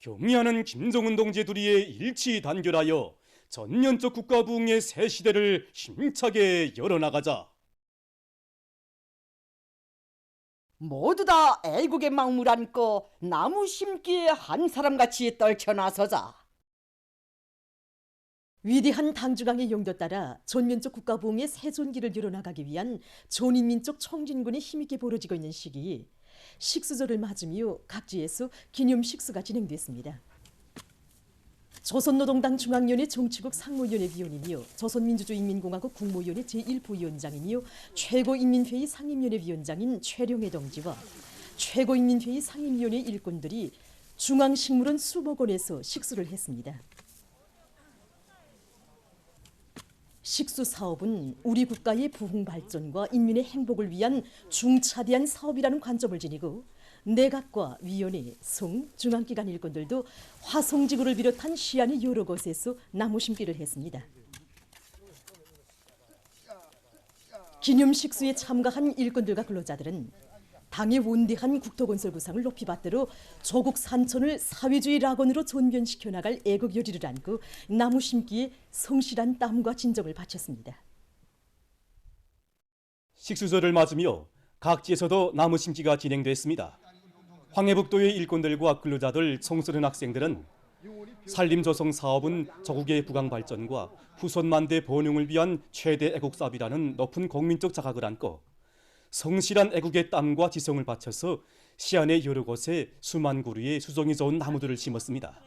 경의하는 김정은 동지의 둘이에 일치 단결하여 전면적 국가 부흥의 새 시대를 힘차게 열어나가자. 모두 다 애국의 마음을 안고 나무 심기에 한 사람같이 떨쳐나서자. 위대한 당중앙의 용도 따라 전면적 국가 부흥의 새 존기를 열어나가기 위한 전인민족 총진군이 힘있게 벌어지고 있는 시기에 식수절을 맞으며 각지에서 기념 식수가 진행됐습니다. 조선노동당 중앙위원회 정치국 상무위원회 위원이며 조선민주주의인민공화국 국무위원회 제1부위원장이며 최고인민회의 상임위원회 위원장인 최룡해 동지와 최고인민회의 상임위원회 일꾼들이 중앙식물원 수목원에서 식수를 했습니다. 식수 사업은 우리 국가의 부흥 발전과 인민의 행복을 위한 중차대한 사업이라는 관점을 지니고 내각과 위원회, 성, 중앙기관 일꾼들도 화성지구를 비롯한 시안의 여러 곳에서 나무 심기를 했습니다. 기념 식수에 참가한 일꾼들과 근로자들은 당의 원대한 국토건설 구상을 높이 받들어 조국 산천을 사회주의 낙원으로 전변시켜 나갈 애국 열의를 안고 나무 심기에 성실한 땀과 진정을 바쳤습니다. 식수절을 맞으며 각지에서도 나무 심기가 진행됐습니다. 황해북도의 일꾼들과 근로자들, 청소년 학생들은 산림조성 사업은 조국의 부강 발전과 후손만대 번영을 위한 최대 애국 사업이라는 높은 국민적 자각을 안고 성실한 애국의 땀과 지성을 바쳐서 시안의 여러 곳에 수만 그루의 수종이 좋은 나무들을 심었습니다.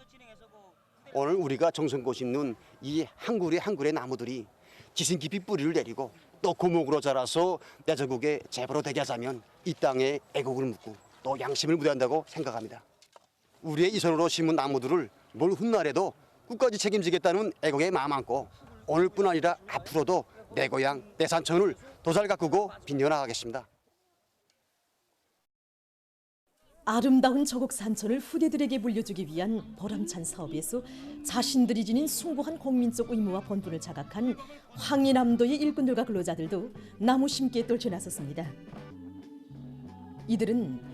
오늘 우리가 정성껏 심는 이 한 그루의 나무들이 지승 깊이 뿌리를 내리고 또 고목으로 자라서 대전국의 재벌로 되게 하자면 이 땅에 애국을 묻고 또 양심을 묻어야 한다고 생각합니다. 우리의 이 손으로 심은 나무들을 먼 훗날에도 끝까지 책임지겠다는 애국의 마음 안고 오늘뿐 아니라 앞으로도 내 고향, 내 산천을 더 잘 가꾸고 빛내나가겠습니다. 아름다운 조국 산천을 후대들에게 물려주기 위한 보람찬 사업에서 자신들이 지닌 숭고한 국민적 의무와 본분을 자각한 황해남도의 일꾼들과 근로자들도 나무 심기에 떨쳐나섰습니다. 이들은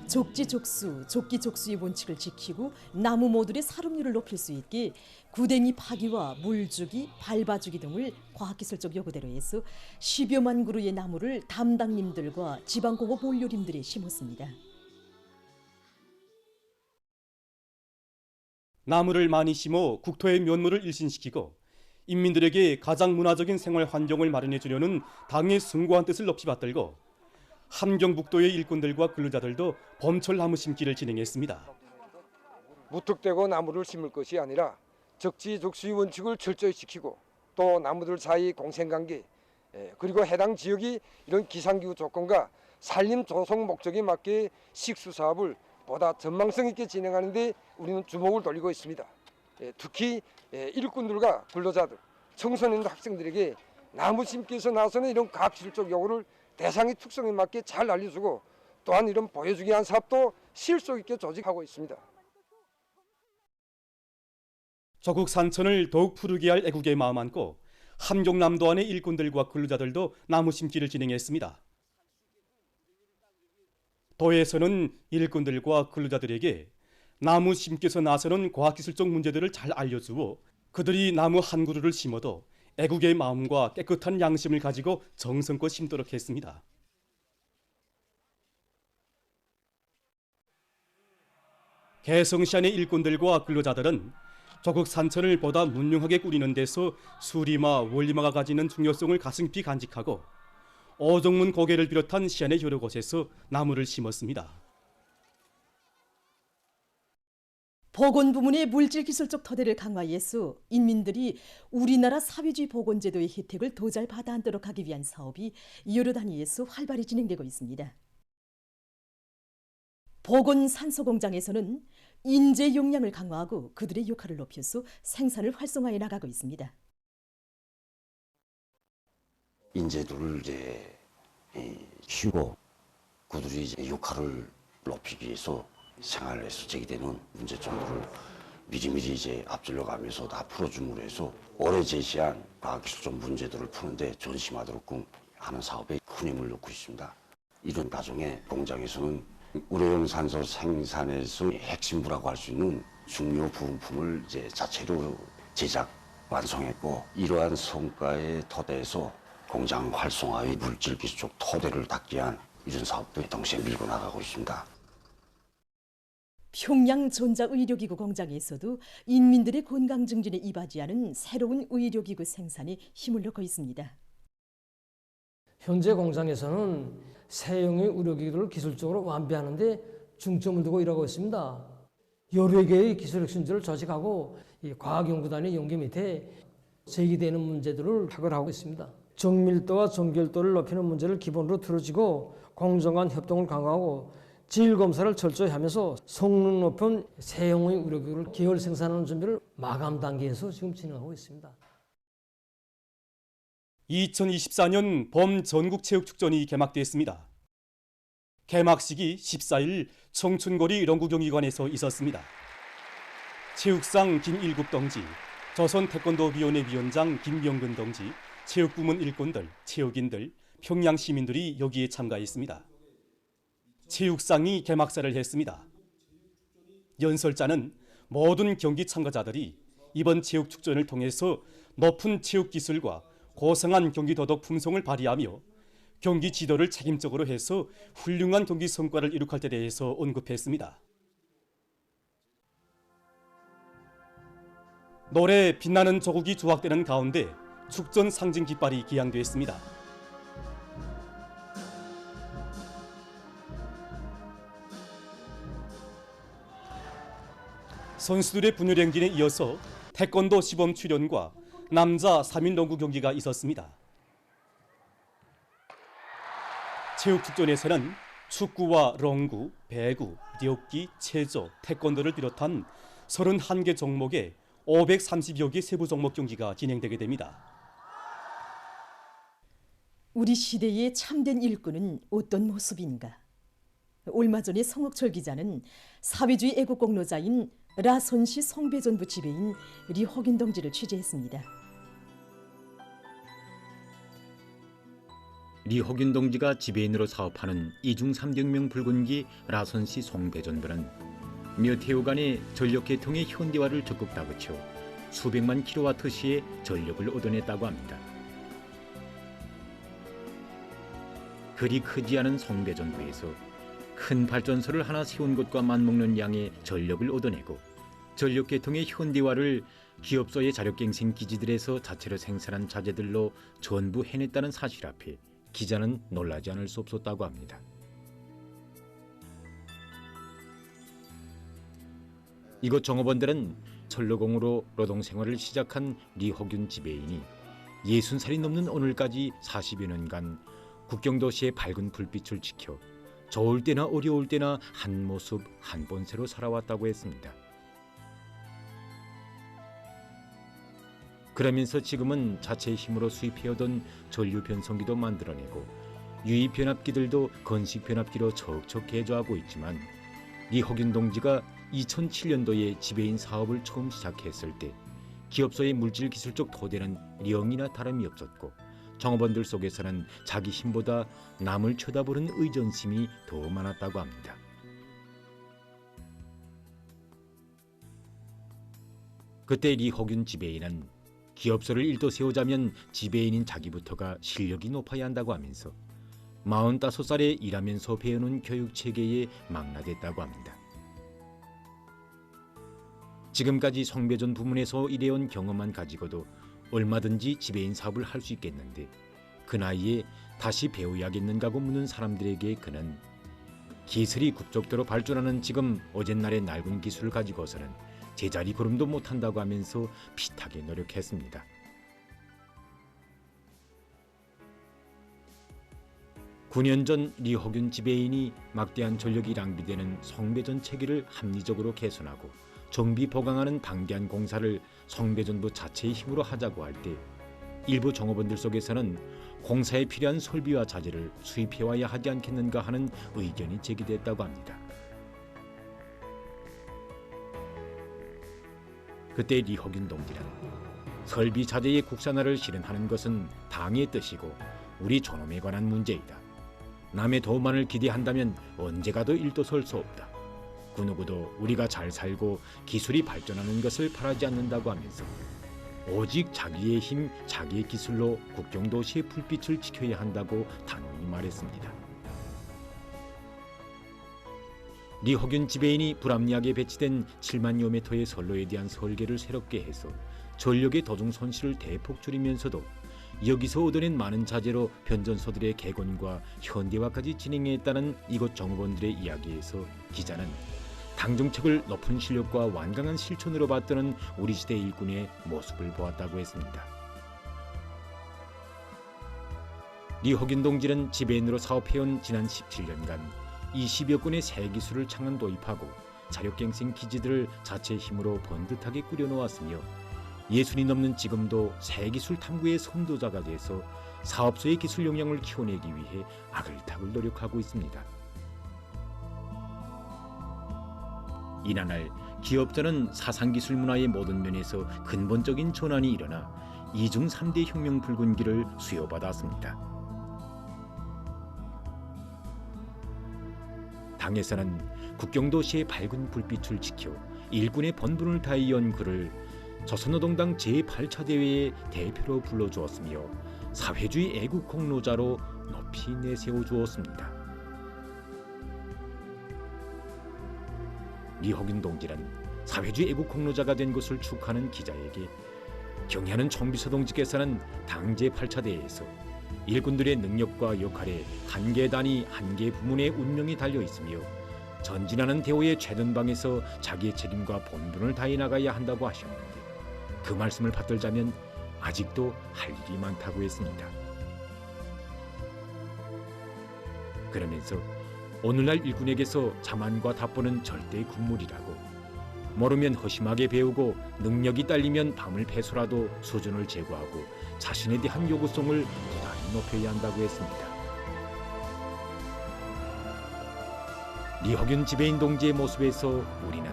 족지족수, 족기족수의 원칙을 지키고 나무 모듈의 사lum률을 높일 수 있게 구댕이 파기와 물주기, 밟아주기 등을 과학기술적 요구대로 해서 10여만 그루의 나무를 담당님들과 지방공업 원료림들이 심었습니다. 나무를 많이 심어 국토의 면모를 일신시키고 인민들에게 가장 문화적인 생활 환경을 마련해 주려는 당의 숭고한 뜻을 높이 받들고 함경북도의 일꾼들과 근로자들도 봄철 나무 심기를 진행했습니다. 무턱대고 나무를 심을 것이 아니라 적지족수의 원칙을 철저히 지키고 또 나무들 사이 공생관계 그리고 해당 지역이 이런 기상기후 조건과 산림 조성 목적에 맞게 식수 사업을 보다 전망성 있게 진행하는 데 우리는 주목을 돌리고 있습니다. 특히 일꾼들과 근로자들, 청소년 학생들에게 나무 심기에서 나서는 이런 과학기술적 요구를 대상의 특성에 맞게 잘 알려주고 또한 이런 보여주기 위한 사업도 실속 있게 조직하고 있습니다. 조국 산천을 더욱 푸르게 할 애국의 마음 안고 함경남도 안의 일꾼들과 근로자들도 나무 심기를 진행했습니다. 도에서는 일꾼들과 근로자들에게 나무 심기에서 나서는 과학기술적 문제들을 잘 알려주어 그들이 나무 한 그루를 심어도 애국의 마음과 깨끗한 양심을 가지고 정성껏 심도록 했습니다. 개성시안의 일꾼들과 근로자들은 조국 산천을 보다 문명하게 꾸리는 데서 수리마, 원리마가 가지는 중요성을 가슴 깊이 간직하고 오정문 고개를 비롯한 시안의 여러 곳에서 나무를 심었습니다. 보건 부문의 물질기술적 토대를 강화해서 인민들이 우리나라 사회주의 보건제도의 혜택을 더 잘 받아 안도록 하기 위한 사업이 여러 단위에서 활발히 진행되고 있습니다. 보건산소공장에서는 인재 역량을 강화하고 그들의 역할을 높여서 생산을 활성화해 나가고 있습니다. 인재들을 키우고 그들이 역할을 높이기 위해서 생활에서 제기되는 문제점들을 미리미리 앞질러 가면서 다 풀어줌으로 해서 올해 제시한 과학기술적 문제들을 푸는데 전심하도록 하는 사업에 큰 힘을 넣고 있습니다. 이런 과정에 공장에서는 우레용 산소 생산에서 핵심부라고 할 수 있는 중요 부품을 이제 자체로 제작 완성했고, 이러한 성과에 토대에서 공장 활성화의 물질 기술 쪽 토대를 닦기 위한 이런 사업도 동시에 밀고 나가고 있습니다. 평양 전자의료기구 공장에서도 인민들의 건강 증진에 이바지하는 새로운 의료기구 생산에 힘을 넣고 있습니다. 현재 공장에서는 새형의 의료기구를 기술적으로 완비하는 데 중점을 두고 일하고 있습니다. 여러 개의 기술 혁신들을 조직하고 이 과학연구단의 연계 밑에 제기되는 문제들을 해결하고 있습니다. 정밀도와 정결도를 높이는 문제를 기본으로 들어지고 공정 간 협동을 강화하고 질 검사를 철저히 하면서 성능 높은 새형의 의료기구를 계열 생산하는 준비를 마감 단계에서 지금 진행하고 있습니다. 2024년 범전국체육축전이 개막됐습니다. 개막식이 14일 청춘거리 런구경기관에서 있었습니다. 체육상 김일국 동지, 조선태권도위원회 위원장 김명근 동지, 체육부문 일꾼들, 체육인들, 평양 시민들이 여기에 참가했습니다. 체육상이 개막사를 했습니다. 연설자는 모든 경기 참가자들이 이번 체육축전을 통해서 높은 체육 기술과 고상한 경기 도덕 품성을 발휘하며 경기 지도를 책임적으로 해서 훌륭한 경기 성과를 이룩할 때 대해서 언급했습니다. 노래 빛나는 조국이 조각되는 가운데 축전 상징 깃발이 기양됐습니다. 선수들의 분열 행진에 이어서 태권도 시범 출연과 남자 3인 농구 경기가 있었습니다. 체육축전에서는 축구와 롱구, 배구, 려기, 체조, 태권도를 비롯한 31개 종목의 530여 개 세부 종목 경기가 진행되게 됩니다. 우리 시대의 참된 일꾼은 어떤 모습인가? 얼마 전에 성옥철 기자는 사회주의 애국 공로자인 라선시 송배전부 지배인 리호균 동지를 취재했습니다. 리호균 동지가 지배인으로 사업하는 이중 삼경명 붉은기 라선시 송배전부는 몇 해오간의 전력 계통의 현대화를 적극 다그쳐 수백만 킬로와트 시의 전력을 얻어냈다고 합니다. 그리 크지 않은 송배전부에서 큰 발전소를 하나 세운 것과 맞먹는 양의 전력을 얻어내고 전력 계통의 현대화를 기업소의 자력갱생 기지들에서 자체로 생산한 자재들로 전부 해냈다는 사실 앞에 기자는 놀라지 않을 수 없었다고 합니다. 이곳 종업원들은 철로공으로 노동생활을 시작한 리호균 지배인이 60살이 넘는 오늘까지 40여 년간 국경도시의 밝은 불빛을 지켜 좋을 때나 어려울 때나 한 모습 한 본새로 살아왔다고 했습니다. 그러면서 지금은 자체의 힘으로 수입해오던 전류 변성기도 만들어내고 유입 변압기들도 건식 변압기로 척척 개조하고 있지만 리호균 동지가 2007년도에 지배인 사업을 처음 시작했을 때 기업소의 물질 기술적 토대는 0이나 다름이 없었고 종업원들 속에서는 자기 힘보다 남을 쳐다보는 의존심이 더 많았다고 합니다. 그때 리호균 지배인은 기업소를 일도세우자면 지배인인 자기부터가 실력이 높아야 한다고 하면서 45살에 일하면서 배우는 교육체계에 망라됐다고 합니다. 지금까지 송배전 부문에서 일해온 경험만 가지고도 얼마든지 지배인 사업을 할 수 있겠는데 그 나이에 다시 배워야겠는가고 묻는 사람들에게 그는 기술이 급속도로 발전하는 지금 어젯날의 낡은 기술을 가지고서는 제자리 걸음도 못한다고 하면서 피타게 노력했습니다. (9년) 전 리호균 지배인이 막대한 전력이 낭비되는 송배전 체계를 합리적으로 개선하고 정비 보강하는 방대한 공사를 송배전부 자체의 힘으로 하자고 할 때 일부 종업원들 속에서는 공사에 필요한 설비와 자재를 수입해와야 하지 않겠는가 하는 의견이 제기됐다고 합니다. 그때 리호균 동지는 설비 자재의 국산화를 실현하는 것은 당의 뜻이고 우리 존엄에 관한 문제이다. 남의 도움만을 기대한다면 언제 가도 일도 설 수 없다. 그 누구도 우리가 잘 살고 기술이 발전하는 것을 바라지 않는다고 하면서 오직 자기의 힘, 자기의 기술로 국경도시의 불빛을 지켜야 한다고 단호히 말했습니다. 리허균 지배인이 불합리하게 배치된 7만여 미터의 선로에 대한 설계를 새롭게 해서 전력의 도중 손실을 대폭 줄이면서도 여기서 얻어낸 많은 자재로 변전소들의 개건과 현대화까지 진행했다는 이곳 정보원들의 이야기에서 기자는 당정책을 높은 실력과 완강한 실천으로 받드는 우리 시대 일꾼의 모습을 보았다고 했습니다. 리허균 동지는 지배인으로 사업해온 지난 17년간 20여 건의 새 기술을 창안 도입하고 자력갱생 기지들을 자체 힘으로 번듯하게 꾸려놓았으며 60이 넘는 지금도 새 기술 탐구의 선도자가 돼서 사업소의 기술 역량을 키워내기 위해 아글타글 노력하고 있습니다. 이날 기업자는 사상기술 문화의 모든 면에서 근본적인 전환이 일어나 이중 3대 혁명 붉은기를 수여받았습니다. 당에서는 국경도시의 밝은 불빛을 지켜 일꾼의 본분을 다해 연 그를 조선노동당 제8차 대회의 대표로 불러주었으며 사회주의 애국 공로자로 높이 내세워주었습니다. 리허균 동지는 사회주의 애국 공로자가 된 것을 축하하는 기자에게 경애하는 총비서 동지께서는 당 제8차 대회에서 일꾼들의 능력과 역할에 한 개 단위, 한 개 부문의 운명이 달려 있으며 전진하는 대우의 최전방에서 자기의 책임과 본분을 다해 나가야 한다고 하셨는데 그 말씀을 받들자면 아직도 할 일이 많다고 했습니다. 그러면서 오늘날 일꾼에게서 자만과 답보는 절대 군물이라고 모르면 허심하게 배우고 능력이 딸리면 밤을 패서라도 수준을 제고하고 자신에 대한 요구성을 부단히 높여야 한다고 했습니다. 리허균 지배인 동지의 모습에서 우리는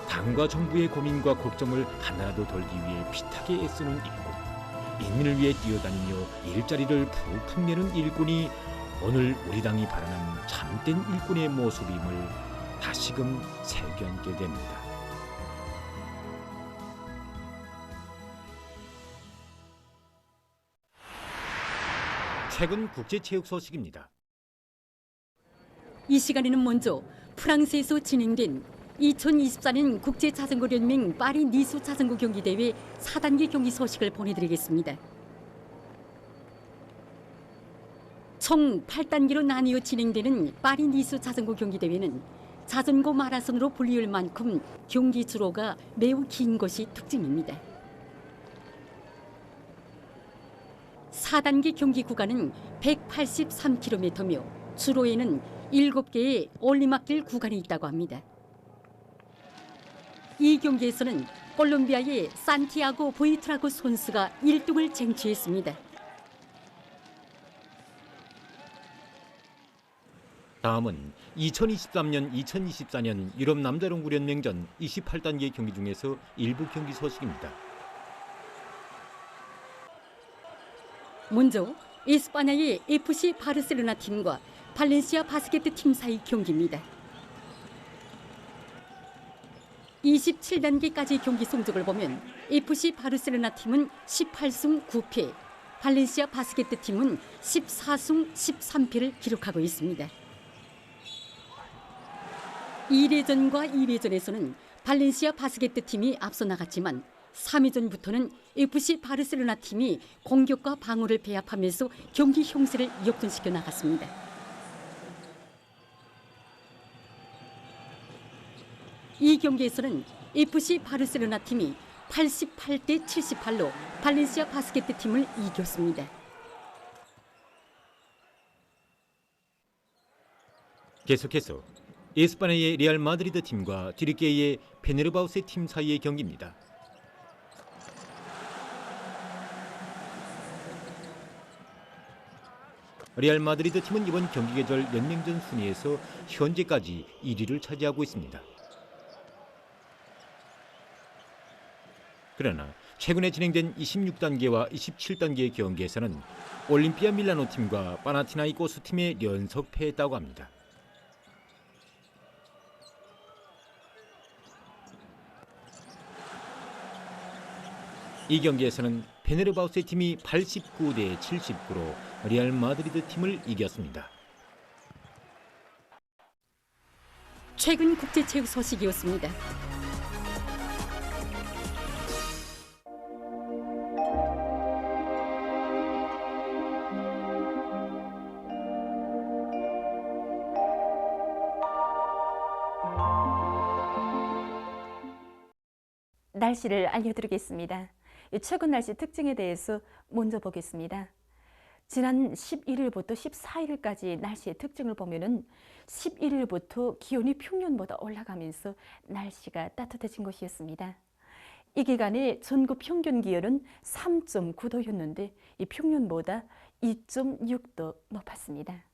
당과 정부의 고민과 걱정을 하나라도 덜기 위해 피타게 애쓰는 일꾼, 인민을 위해 뛰어다니며 일자리를 푹푹 내는 일꾼이 오늘 우리 당이 바라는 참된 일꾼의 모습임을 다시금 새겨안게 됩니다. 최근 국제체육 소식입니다. 이 시간에는 먼저 프랑스에서 진행된 2024년 국제자전거연맹 파리 니스 자전거 경기대회 4단계 경기 소식을 보내드리겠습니다. 총 8단계로 나뉘어 진행되는 파리 니스 자전거 경기대회는 자전거 마라톤으로 불리울 만큼 경기 주로가 매우 긴 것이 특징입니다. 4단계 경기 구간은 183km며 주로에는 7개의 올리막길 구간이 있다고 합니다. 이 경기에서는 콜롬비아의 산티아고 보이트라고 선수가 1등을 쟁취했습니다. 다음은 2023년, 2024년 유럽 남자농구 연맹전 28단계 경기 중에서 일부 경기 소식입니다. 먼저 이스파냐의 FC 바르셀로나 팀과 발렌시아 바스케트 팀 사이 경기입니다. 27단계까지 경기 성적을 보면 FC 바르셀로나 팀은 18승 9패, 발렌시아 바스케트 팀은 14승 13패를 기록하고 있습니다. 1회전과 2회전에서는 발렌시아 바스케트 팀이 앞서 나갔지만 3회전부터는 FC 바르셀로나 팀이 공격과 방어를 배합하면서 경기 형세를 역전시켜 나갔습니다. 이 경기에서는 FC 바르셀로나 팀이 88대 78로 발렌시아 바스케트 팀을 이겼습니다. 계속해서 에스파냐의 레알 마드리드 팀과 뒤르게이의 페네르바우세 팀 사이의 경기입니다. 레알 마드리드 팀은 이번 경기 계절 연맹전 순위에서 현재까지 1위를 차지하고 있습니다. 그러나 최근에 진행된 26단계와 27단계의 경기에서는 올림피아 밀라노 팀과 파나티나이코스 팀의 연속 패했다고 합니다. 이 경기에서는 페네르바우세 팀이 89대 79로 레알 마드리드 팀을 이겼습니다. 최근 국제체육 소식이었습니다. 날씨를 알려드리겠습니다. 최근 날씨 특징에 대해서 먼저 보겠습니다. 지난 11일부터 14일까지 날씨의 특징을 보면은 11일부터 기온이 평년보다 올라가면서 날씨가 따뜻해진 것이었습니다. 이 기간에 전국 평균 기온은 3.9도였는데 이 평년보다 2.6도 높았습니다.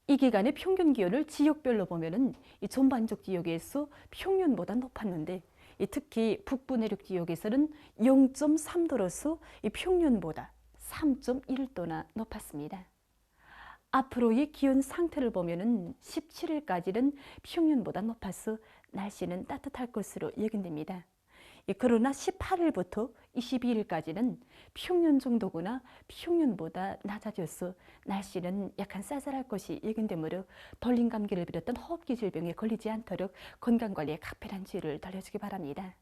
이 기간의 평균 기온을 지역별로 보면은 이 전반적 지역에서 평년보다 높았는데 특히 북부 내륙 지역에서는 0.3도로서 평년보다 3.1도나 높았습니다. 앞으로의 기온 상태를 보면은 17일까지는 평년보다 높아서 날씨는 따뜻할 것으로 예견됩니다. 그러나 18일부터 22일까지는 평년 정도거나 평년보다 낮아져서 날씨는 약간 쌀쌀할 것이 예견되므로 돌림 감기를 비롯한 호흡기 질병에 걸리지 않도록 건강관리에 각별한 주의를 달려주기 바랍니다.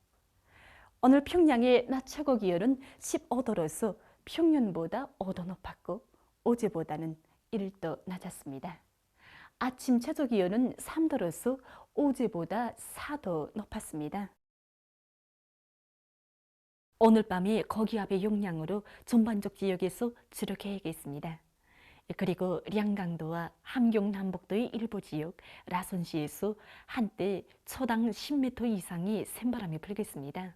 오늘 평양의 낮 최고 기온은 15도로서 평년보다 5도 높았고 어제보다는 1도 낮았습니다. 아침 최저 기온은 3도로서 어제보다 4도 높았습니다. 오늘 밤이 거기압의 영향으로 전반적 지역에서 주로 계획했습니다. 그리고 량강도와 함경 남북도의 일부 지역, 라선시에서 한때 초당 10m 이상의 샘바람이 불겠습니다.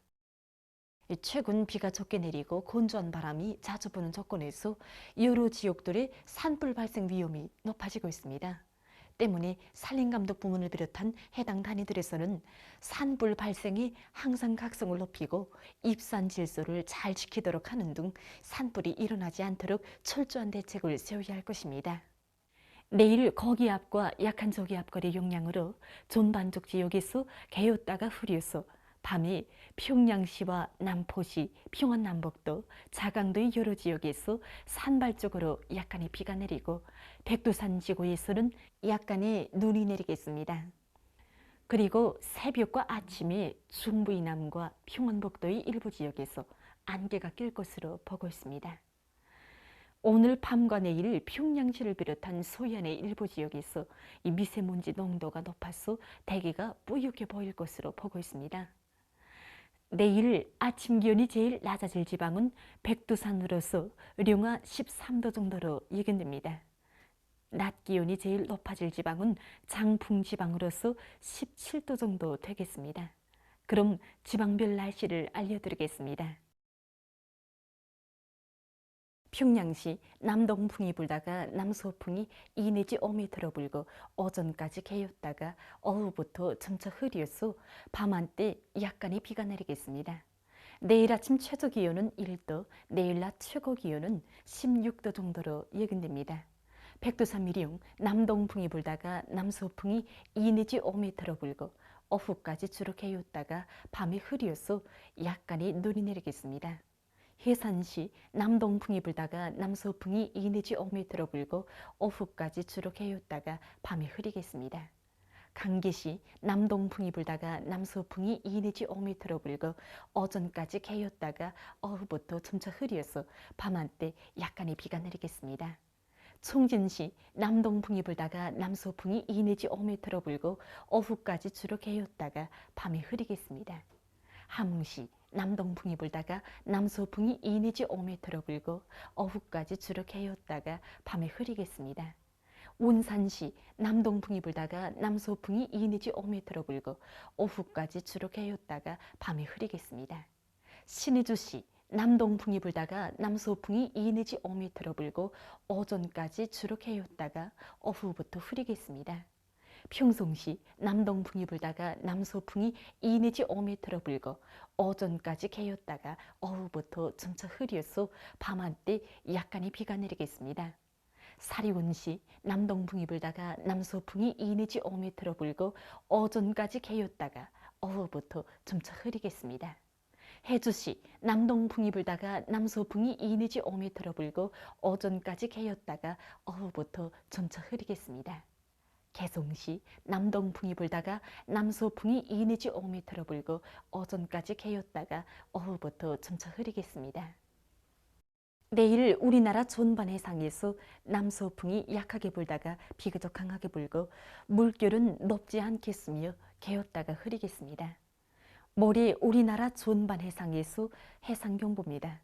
최근 비가 적게 내리고 건조한 바람이 자주 부는 조건에서 여러 지역들의 산불 발생 위험이 높아지고 있습니다. 때문에 산림감독 부문을 비롯한 해당 단위들에서는 산불 발생이 항상 각성을 높이고 입산 질서를 잘 지키도록 하는 등 산불이 일어나지 않도록 철저한 대책을 세워야 할 것입니다. 내일 거기압과 약한 저기압거리의 영향으로 전반적 지역에서 개었다가 흐려서 밤에 평양시와 남포시, 평안남북도, 자강도의 여러 지역에서 산발적으로 약간의 비가 내리고 백두산 지구에서는 약간의 눈이 내리겠습니다. 그리고 새벽과 아침에 중부 이남과 평안북도의 일부 지역에서 안개가 낄 것으로 보고 있습니다. 오늘 밤과 내일 평양시를 비롯한 서해안의 일부 지역에서 이 미세먼지 농도가 높아서 대기가 뿌옇게 보일 것으로 보고 있습니다. 내일 아침 기온이 제일 낮아질 지방은 백두산으로서 령화 13도 정도로 예견됩니다. 낮 기온이 제일 높아질 지방은 장풍 지방으로서 17도 정도 되겠습니다. 그럼 지방별 날씨를 알려드리겠습니다. 평양시 남동풍이 불다가 남서풍이 2 내지 5m로 불고 오전까지 개였다가 오후부터 점차 흐려서 밤한때 약간의 비가 내리겠습니다. 내일 아침 최저 기온은 1도, 내일 낮 최고 기온은 16도 정도로 예견됩니다. 백두산 미령 남동풍이 불다가 남서풍이 2 내지 5m로 불고 오후까지 주로 개였다가 밤에 흐려서 약간의 눈이 내리겠습니다. 해산시 남동풍이 불다가 남서풍이 2 내지 5m로 불고 오후까지 주로 개였다가 밤에 흐리겠습니다. 강계시 남동풍이 불다가 남서풍이 2 내지 5m로 불고 오전까지 개였다가 오후부터 점차 흐려서 밤한때 약간의 비가 내리겠습니다. 총진시 남동풍이 불다가 남서풍이 2 내지 5m로 불고 오후까지 주로 개였다가 밤에 흐리겠습니다. 함흥시 남동풍이 불다가 남서풍이 2 내지 5m로 불고 오후까지 주로 개였다가 밤에 흐리겠습니다. 운산시 남동풍이 불다가 남서풍이 2 내지 5m로 불고 오후까지 주로 개였다가 밤에 흐리겠습니다. 신의주시 남동풍이 불다가 남서풍이 2 내지 5m로 불고 오전까지 주로 개였다가 오후부터 흐리겠습니다. 평송시 남동풍이 불다가 남서풍이 2 내지 5m로 불고 오전까지 개였다가 오후부터 점차 흐려서 밤한때 약간의 비가 내리겠습니다. 사리원시 남동풍이 불다가 남서풍이 2 내지 5m로 불고 오전까지 개였다가 오후부터 점차 흐리겠습니다. 해주시 남동풍이 불다가 남서풍이 2 내지 5m 불고 오전까지 개었다가 오후부터 점차 흐리겠습니다. 개성시 남동풍이 불다가 남서풍이 2 내지 5m 불고 오전까지 개었다가 오후부터 점차 흐리겠습니다. 내일 우리나라 전반 해상에서 남서풍이 약하게 불다가 비교적 강하게 불고 물결은 높지 않겠으며 개었다가 흐리겠습니다. 모레 우리나라 전반 해상에서 해상경보입니다.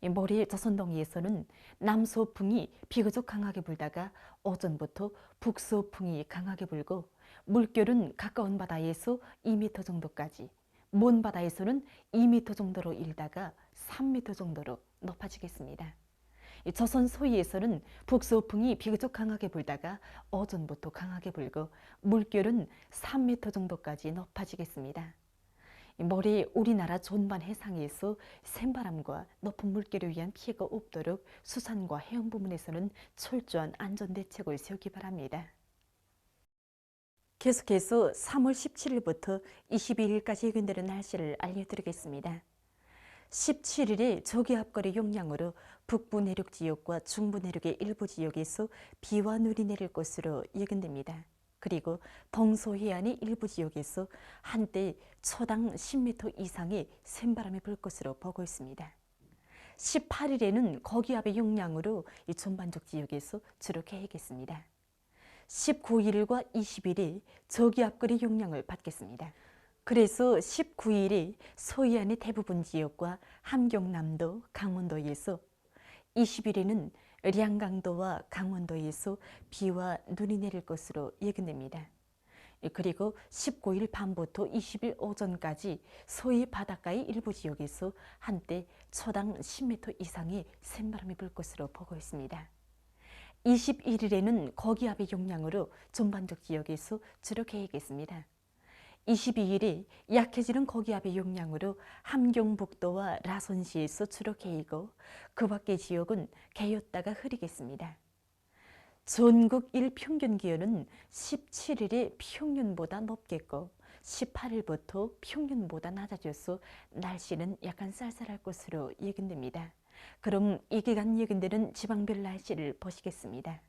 모레 조선동해에서는 남서풍이 비교적 강하게 불다가 오전부터 북서풍이 강하게 불고 물결은 가까운 바다에서 2m 정도까지, 먼 바다에서는 2m 정도로 일다가 3m 정도로 높아지겠습니다. 조선 소위에서는 북서풍이 비교적 강하게 불다가 오전부터 강하게 불고 물결은 3m 정도까지 높아지겠습니다. 모레 우리나라 전반 해상에서 센바람과 높은 물결에 의한 피해가 없도록 수산과 해양 부문에서는 철저한 안전대책을 세우기 바랍니다. 계속해서 3월 17일부터 22일까지 예견되는 날씨를 알려드리겠습니다. 17일에 저기압거리 영향으로 북부 내륙 지역과 중부 내륙의 일부 지역에서 비와 눈이 내릴 것으로 예견됩니다. 그리고 동서해안의 일부 지역에서 한때 초당 10m 이상의 센바람이 불 것으로 보고 있습니다. 18일에는 거기압의 영향으로 이 전반적 지역에서 주로 개겠습니다. 19일과 20일에 저기압거리 영향을 받겠습니다. 그래서 19일에 서해안의 대부분 지역과 함경남도, 강원도에서 20일에는 량강도와 강원도에서 비와 눈이 내릴 것으로 예견됩니다. 그리고 19일 밤부터 20일 오전까지 서해 바닷가의 일부 지역에서 한때 초당 10m 이상의 센바람이 불 것으로 보고 있습니다. 21일에는 거기압의 영향으로 전반적 지역에서 주로 개겠습니다. 22일에 약해지는 거기압의 영향으로 함경북도와 라선시에서 주로 개이고 그 밖의 지역은 개였다가 흐리겠습니다. 전국 일평균 기온은 17일에 평년보다 높겠고 18일부터 평년보다 낮아져서 날씨는 약간 쌀쌀할 것으로 예견됩니다. 그럼 이 기간 예견되는 지방별 날씨를 보시겠습니다.